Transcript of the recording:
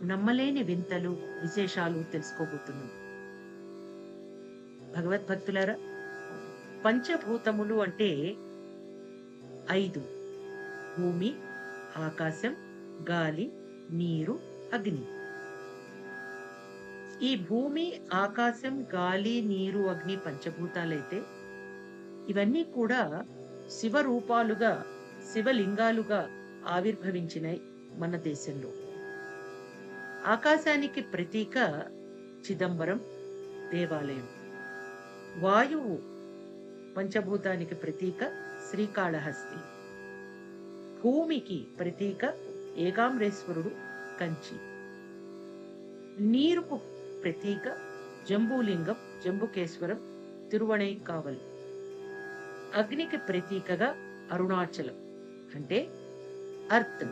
నమ్మలేని వింతలు, విశేషాలు తెలుసుకోబోతున్నాం. భగవద్భక్తులారా, పంచభూతములు అంటే 5: భూమి, ఆకాశం, గాలి, నీరు, అగ్ని. ఈ భూమి, ఆకాశం, గాలి, నీరు, అగ్ని పంచభూతాలైతే ఇవన్నీ కూడా శివరూపాలుగా, శివలింగాలుగా ఆవిర్భవించినాయి మన దేశంలో. ఆకాశానికి ప్రతీక చిదంబరం దేవాలయం. వాయువు పంచభూతానికి ప్రతీక శ్రీకాళహస్తి. భూమికి ప్రతీక ఏకాంబరేశ్వరుడు కంచి. నీరుకు ప్రతీక జంబూలింగం జంబుకేశ్వరం తిరువణైకావలి. అగ్నికి ప్రతీకగా అరుణాచలం అంటే అర్త్